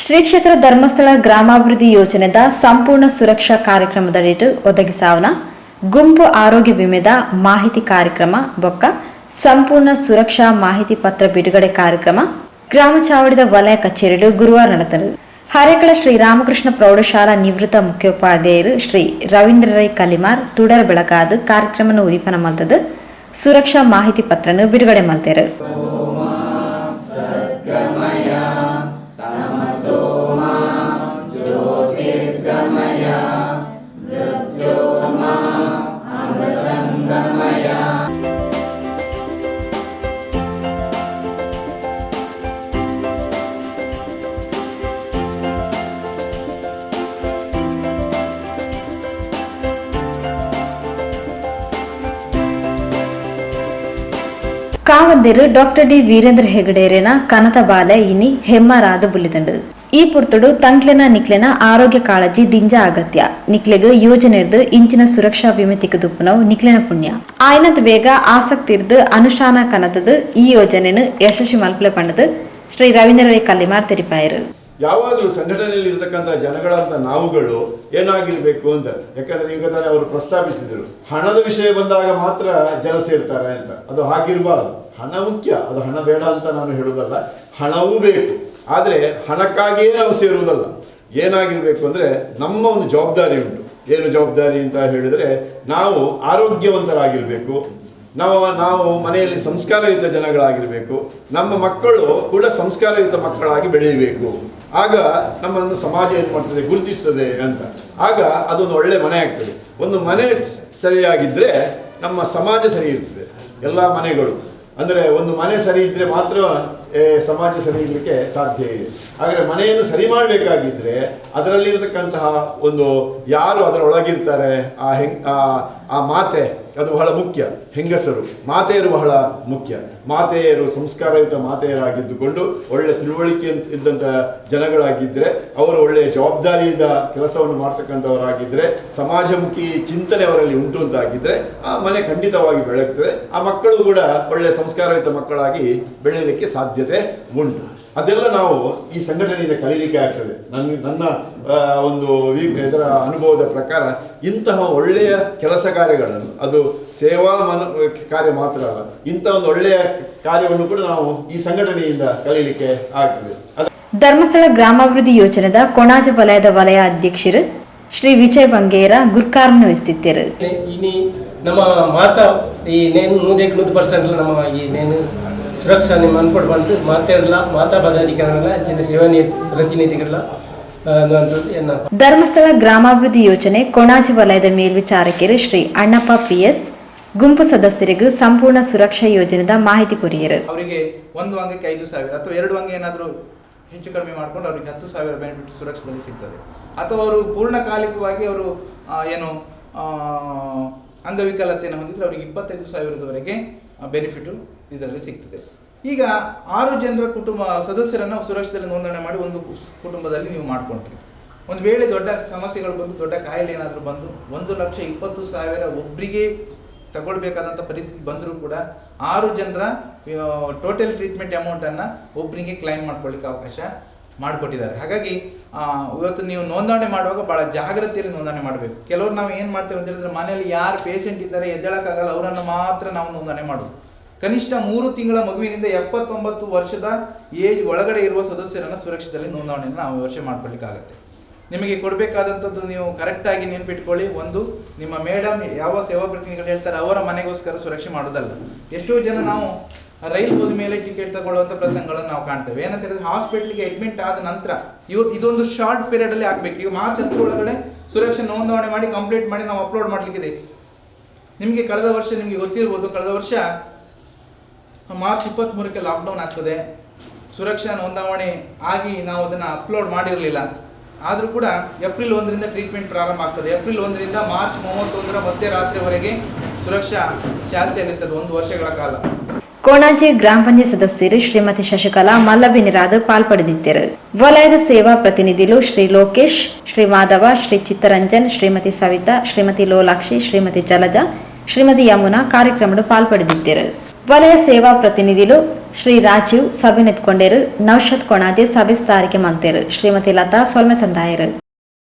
ಶ್ರೀ ಕ್ಷೇತ್ರ ಧರ್ಮಸ್ಥಳ ಗ್ರಾಮಾಭಿವೃದ್ಧಿ ಯೋಜನೆದ ಸಂಪೂರ್ಣ ಸುರಕ್ಷಾ ಕಾರ್ಯಕ್ರಮದಡಿಟ್ಟು ಒದಗಿಸಾವನ ಗುಂಪು ಆರೋಗ್ಯ ವಿಮೆದ ಮಾಹಿತಿ ಕಾರ್ಯಕ್ರಮ ಬೊಕ್ಕ ಸಂಪೂರ್ಣ ಸುರಕ್ಷಾ ಮಾಹಿತಿ ಪತ್ರ ಬಿಡುಗಡೆ ಕಾರ್ಯಕ್ರಮ ಗ್ರಾಮ ಚಾವಡಿದ ವಲಯ ಕಚೇರಿಡು ಗುರುವಾರ ನಡೆದರು. ಹರೇಕಳ ಶ್ರೀ ರಾಮಕೃಷ್ಣ ಪ್ರೌಢಶಾಲಾ ನಿವೃತ್ತ ಮುಖ್ಯೋಪಾಧ್ಯಾಯರು ಶ್ರೀ ರವೀಂದ್ರ ರೈ ಕಲಿಮಾರ್ ತುಡರ ಬೆಳಗಾದ ಕಾರ್ಯಕ್ರಮ ಉದೀಪನ ಮಲ್ತದ ಸುರಕ್ಷಾ ಮಾಹಿತಿ ಪತ್ರನ ಬಿಡುಗಡೆ ಮಲ್ತೇರು. ಕಾವಂದಿರು ಡಾಕ್ಟರ್ ಡಿ ವೀರೇಂದ್ರ ಹೆಗಡೇರಿನ ಕನತ ಬಾಲೆ ಇನಿ ಹೆಮ್ಮರಾದು ಬುಲಿದಂಡು ಈ ಪುರ್ತುಡು ತಂಕ್ಲೆನ ನಿಕ್ಲೆನ ಆರೋಗ್ಯ ಕಾಳಜಿ ದಿಂಜ ಅಗತ್ಯ ನಿಕ್ಲೆಗ್ ಯೋಜನೆರ್ದು ಇಂಚಿನ ಸುರಕ್ಷಾ ವಿಮೆ ತಿಕ್ಕದುಪ್ಪುನವು ನಿಕ್ಲೆನ ಪುಣ್ಯ ಆಯ್ನದ ಬೇಗ ಆಸಕ್ತಿ ಇರ್ದು ಅನುಷ್ಠಾನ ಕನತದು ಈ ಯೋಜನೆಯನ್ನು ಯಶಸ್ವಿ ಮಲ್ಪಲೆ ಪಂಡದು ಶ್ರೀ ರವೀಂದ್ರ ರೈ ಕಲ್ಲಿಮಾರ್ ತೆರಿಪಾಯರು. ಯಾವಾಗಲೂ ಸಂಘಟನೆಯಲ್ಲಿ ಇರತಕ್ಕಂಥ ಜನಗಳಂತ ನಾವುಗಳು ಏನಾಗಿರ್ಬೇಕು ಅಂತ, ಯಾಕಂದ್ರೆ ಈಗ ತಾನೇ ಅವರು ಪ್ರಸ್ತಾಪಿಸಿದರು, ಹಣದ ವಿಷಯ ಬಂದಾಗ ಮಾತ್ರ ಜನ ಸೇರ್ತಾರೆ ಅಂತ. ಅದು ಹಾಗಿರ್ಬಾರ್ದು. ಹಣ ಮುಖ್ಯ, ಅದು ಹಣ ಬೇಡ ಅಂತ ನಾನು ಹೇಳುವುದಲ್ಲ, ಹಣವೂ ಬೇಕು. ಆದರೆ ಹಣಕ್ಕಾಗಿಯೇ ನಾವು ಸೇರುವುದಲ್ಲ. ಏನಾಗಿರ್ಬೇಕು ಅಂದರೆ ನಮ್ಮ ಒಂದು ಜವಾಬ್ದಾರಿ ಉಂಟು. ಏನು ಜವಾಬ್ದಾರಿ ಅಂತ ಹೇಳಿದರೆ, ನಾವು ಆರೋಗ್ಯವಂತರಾಗಿರಬೇಕು, ನಾವು ಮನೆಯಲ್ಲಿ ಸಂಸ್ಕಾರಯುತ ಜನಗಳಾಗಿರಬೇಕು, ನಮ್ಮ ಮಕ್ಕಳು ಕೂಡ ಸಂಸ್ಕಾರಯುತ ಮಕ್ಕಳಾಗಿ ಬೆಳೆಯಬೇಕು. ಆಗ ನಮ್ಮನ್ನು ಸಮಾಜ ಏನು ಮಾಡ್ತದೆ, ಗುರುತಿಸ್ತದೆ ಅಂತ. ಆಗ ಅದೊಂದು ಒಳ್ಳೆ ಮನೆ ಆಗ್ತದೆ. ಒಂದು ಮನೆ ಸರಿಯಾಗಿದ್ದರೆ ನಮ್ಮ ಸಮಾಜ ಸರಿ ಇರ್ತದೆ. ಎಲ್ಲ ಮನೆಗಳು ಅಂದರೆ ಒಂದು ಮನೆ ಸರಿ ಇದ್ದರೆ ಮಾತ್ರ ಸಮಾಜ ಸರಿ ಇರಲಿಕ್ಕೆ ಸಾಧ್ಯ ಇದೆ. ಹಾಗಾದರೆ ಮನೆಯನ್ನು ಸರಿ ಮಾಡಬೇಕಾಗಿದ್ದರೆ ಅದರಲ್ಲಿರತಕ್ಕಂತಹ ಒಂದು ಯಾರು ಅದರೊಳಗಿರ್ತಾರೆ, ಆ ಮಾತೆ ಅದು ಬಹಳ ಮುಖ್ಯ. ಹೆಂಗಸರು, ಮಾತೆಯರು ಬಹಳ ಮುಖ್ಯ. ಮಾತೆಯರು ಸಂಸ್ಕಾರಯುತ ಮಾತೆಯರಾಗಿದ್ದುಕೊಂಡು ಒಳ್ಳೆ ತಿಳುವಳಿಕೆ ಇದ್ದಂಥ ಜನಗಳಾಗಿದ್ದರೆ, ಅವರು ಒಳ್ಳೆಯ ಜವಾಬ್ದಾರಿಯಿಂದ ಕೆಲಸವನ್ನು ಮಾಡ್ತಕ್ಕಂಥವರಾಗಿದ್ದರೆ, ಸಮಾಜಮುಖಿ ಚಿಂತನೆ ಅವರಲ್ಲಿ ಉಂಟು ಅಂತಾಗಿದ್ದರೆ ಆ ಮನೆ ಖಂಡಿತವಾಗಿ ಬೆಳೆಯುತ್ತದೆ. ಆ ಮಕ್ಕಳು ಕೂಡ ಒಳ್ಳೆಯ ಸಂಸ್ಕಾರಯುತ ಮಕ್ಕಳಾಗಿ ಬೆಳೆಯಲಿಕ್ಕೆ ಸಾಧ್ಯತೆ ಉಂಟು. ಅದೆಲ್ಲ ನಾವು ಈ ಸಂಘಟನೆಯಿಂದ ಕಲೀಲಿಕ್ಕೆ ಆಗ್ತದೆ. ನನ್ನ ಒಂದು ಇದರ ಅನುಭವದ ಪ್ರಕಾರ ಇಂತಹ ಒಳ್ಳೆಯ ಕೆಲಸ ಕಾರ್ಯಗಳನ್ನು, ಅದು ಸೇವಾ ಕಾರ್ಯ ಮಾತ್ರ ಅಲ್ಲ, ಇಂಥ ಒಂದು ಒಳ್ಳೆಯ ಕಾರ್ಯವನ್ನು ಕೂಡ ನಾವು ಈ ಸಂಘಟನೆಯಿಂದ ಕಲೀಲಿಕ್ಕೆ ಆಗ್ತದೆ. ಧರ್ಮಸ್ಥಳ ಗ್ರಾಮಾಭಿವೃದ್ಧಿ ಯೋಜನೆದ ಕೊಣಾಜ ವಲಯದ ವಲಯ ಅಧ್ಯಕ್ಷರು ಶ್ರೀ ವಿಜಯ್ ಬಂಗೇರ ಗುರ್ಕಾರ್ನ ವಹಿಸುತ್ತಿದ್ದರು. ಇನಿ ನಮ್ಮ ಮಾತಾ ಈ ನೇನು 100% ನಮ್ಮ ಈ ನೇನು ಸುರಕ್ಷಾ ನಿಮ್ಮ ಅನ್ಕೊಡ್ ಬಂತು ಮಾತಾಡಲ್ಲ ಮಾತಾ ಪದಾಧಿಕಾರಿಗಳ ಜನ ಸೇವಾ ಪ್ರತಿನಿಧಿಗಳ ಧರ್ಮಸ್ಥಳ ಗ್ರಾಮಾಭಿವೃದ್ಧಿ ಯೋಜನೆ ಕೊಣಾಜಿ ವಲಯದ ಮೇಲ್ವಿಚಾರಕರು ಶ್ರೀ ಅಣ್ಣಪ್ಪ PS ಗುಂಪು ಸದಸ್ಯರಿಗೂ ಸಂಪೂರ್ಣ ಸುರಕ್ಷಾ ಯೋಜನೆದ ಮಾಹಿತಿ ಕೊರಿಯರು. ಅವರಿಗೆ ಒಂದು ಅಂಗಕ್ಕೆ 5,000 ಅಥವಾ 2 ಅಂಗ ಏನಾದರೂ ಹೆಚ್ಚು ಕಡಿಮೆ ಮಾಡ್ಕೊಂಡು ಅವರಿಗೆ 10,000 ಬೆನಿಫಿಟ್ ಸುರಕ್ಷದಲ್ಲಿ ಸಿಗ್ತದೆ. ಅಥವಾ ಅವರು ಪೂರ್ಣಕಾಲಿಕವಾಗಿ ಅವರು ಏನು ಅಂಗವಿಕಲತೆಯನ್ನು ಹೊಂದಿದ್ರೆ ಅವರಿಗೆ 25,000ವರೆಗೆ ಬೆನಿಫಿಟು ಇದರಲ್ಲಿ ಸಿಗ್ತದೆ. ಈಗ 6 ಜನರ ಕುಟುಂಬ ಸದಸ್ಯರನ್ನು ಸುರಕ್ಷದಲ್ಲಿ ನೋಂದಣಿ ಮಾಡಿ ಒಂದು ಕುಟುಂಬದಲ್ಲಿ ನೀವು ಮಾಡ್ಕೊಂಡ್ರಿ. ಒಂದು ವೇಳೆ ದೊಡ್ಡ ಸಮಸ್ಯೆಗಳು ಬಂದು, ದೊಡ್ಡ ಕಾಯಿಲೆ ಏನಾದರೂ ಬಂದು 1,20,000 ಒಬ್ಬರಿಗೆ ತಗೊಳ್ಬೇಕಾದಂಥ ಪರಿಸ್ಥಿತಿ ಬಂದರೂ ಕೂಡ 6 ಜನರ ಟೋಟಲ್ ಟ್ರೀಟ್ಮೆಂಟ್ ಅಮೌಂಟನ್ನು ಒಬ್ಬರಿಗೆ ಕ್ಲೈಮ್ ಮಾಡ್ಕೊಳ್ಳಿಕ್ಕೆ ಅವಕಾಶ ಮಾಡಿಕೊಟ್ಟಿದ್ದಾರೆ. ಹಾಗಾಗಿ ಇವತ್ತು ನೀವು ನೋಂದಣಿ ಮಾಡುವಾಗ ಭಾಳ ಜಾಗ್ರತೆಯಲ್ಲಿ ನೋಂದಣಿ ಮಾಡಬೇಕು. ಕೆಲವರು ನಾವು ಏನು ಮಾಡ್ತೇವೆ ಅಂತ ಹೇಳಿದ್ರೆ, ಮನೆಯಲ್ಲಿ ಯಾರು ಪೇಷಂಟ್ ಇದ್ದಾರೆ ಎದ್ದೇಳಕ್ಕಾಗಲ್ಲ ಅವರನ್ನು ಮಾತ್ರ ನಾವು ನೋಂದಣಿ ಮಾಡೋದು. ಕನಿಷ್ಠ 3 ತಿಂಗಳ ಮಗುವಿನಿಂದ 79 ವರ್ಷದ ಏಜ್ ಒಳಗಡೆ ಇರುವ ಸದಸ್ಯರನ್ನು ಸುರಕ್ಷಿತದಲ್ಲಿ ನೋಂದಣಿಯನ್ನು ನಾವು ವ್ಯವಸ್ಥೆ ಮಾಡ್ಕೊಳ್ಳಿಕ್ಕಾಗತ್ತೆ. ನಿಮಗೆ ಕೊಡಬೇಕಾದಂಥದ್ದು ನೀವು ಕರೆಕ್ಟಾಗಿ ನೆನ್ಪಿಟ್ಕೊಳ್ಳಿ. ಒಂದು, ನಿಮ್ಮ ಮೇಡಮ್ ಯಾವ ಸೇವಾ ಪ್ರತಿನಿಧಿಗಳು ಹೇಳ್ತಾರೆ ಅವರ ಮನೆಗೋಸ್ಕರ ಸುರಕ್ಷೆ ಮಾಡೋದಲ್ಲ. ಎಷ್ಟೋ ಜನ ನಾವು ರೈಲು ಹೋದ ಮೇಲೆ ಟಿಕೆಟ್ ತಗೊಳ್ಳುವಂಥ ಪ್ರಸಂಗಗಳನ್ನು ನಾವು ಕಾಣ್ತೇವೆ. ಏನಂತ ಹೇಳಿದ್ರೆ, ಹಾಸ್ಪಿಟ್ಲಿಗೆ ಅಡ್ಮಿಟ್ ಆದ ನಂತರ ಇದೊಂದು ಶಾರ್ಟ್ ಪೀರಿಯಡಲ್ಲಿ ಆಗಬೇಕು. ಈಗ ಮಾರ್ಚ್ 10 ಒಳಗಡೆ ಸುರಕ್ಷೆ ನೋಂದಣಿ ಮಾಡಿ ಕಂಪ್ಲೀಟ್ ಮಾಡಿ ನಾವು ಅಪ್ಲೋಡ್ ಮಾಡಲಿಕ್ಕಿದೆ. ನಿಮಗೆ ಕಳೆದ ವರ್ಷ ನಿಮಗೆ ಗೊತ್ತಿರ್ಬೋದು, ಕಳೆದ ವರ್ಷ ಮಾರ್ಚ್ 23ಕ್ಕೆ ಲಾಕ್ಡೌನ್ ಆಗ್ತದೆ. ಸುರಕ್ಷಾ ನೋಂದಣಿ ಆಗಿ ನಾವು ಅದನ್ನು ಅಪ್ಲೋಡ್ ಮಾಡಿರಲಿಲ್ಲ. ಆದರೂ ಕೂಡ ಏಪ್ರಿಲ್ 1ರಿಂದ ಟ್ರೀಟ್ಮೆಂಟ್ ಪ್ರಾರಂಭ ಆಗ್ತದೆ. ಏಪ್ರಿಲ್ 1ರಿಂದ ಮಾರ್ಚ್ 31ರ ಮಧ್ಯರಾತ್ರಿವರೆಗೆ ಸುರಕ್ಷಾ ಚಾಲ್ತಿಯಲ್ಲಿರ್ತದೆ, 1 ವರ್ಷಗಳ ಕಾಲ. ಕೋಣಾಜಿ ಗ್ರಾಮ ಪಂಚಾಯತ್ ಸದಸ್ಯರು ಶ್ರೀಮತಿ ಶಶಿಕಲಾ ಮಲ್ಲಬಿನಿರಾದು ಪಾಲ್ಪಡೆದಿದ್ದರು. ವಲಯದ ಸೇವಾ ಪ್ರತಿನಿಧಿಗಳು ಶ್ರೀ ಲೋಕೇಶ್, ಶ್ರೀ ಮಾಧವ, ಶ್ರೀ ಚಿತ್ತರಂಜನ್, ಶ್ರೀಮತಿ ಸವಿತಾ, ಶ್ರೀಮತಿ ಲೋಲಾಕ್ಷಿ, ಶ್ರೀಮತಿ ಜಲಜಾ, ಶ್ರೀಮತಿ ಯಮುನಾ ಕಾರ್ಯಕ್ರಮದ ಪಾಲ್ಪಡೆದಿದ್ದರು. ವಲಯ ಸೇವಾ ಪ್ರತಿನಿಧಿಗಳು ಶ್ರೀ ರಾಜೀವ್ ಸಭೆ ನೆತ್ಕೊಂಡೇರು. ನೌಷದ್ ಕೊಣಾಜೆ ಸಭೆ ಸುಧಾರಿಕೆ ಮಂತೇರು. ಶ್ರೀಮತಿ ಲತಾ ಸೊಲ್ಮೆ ಸಂದಾಯರು.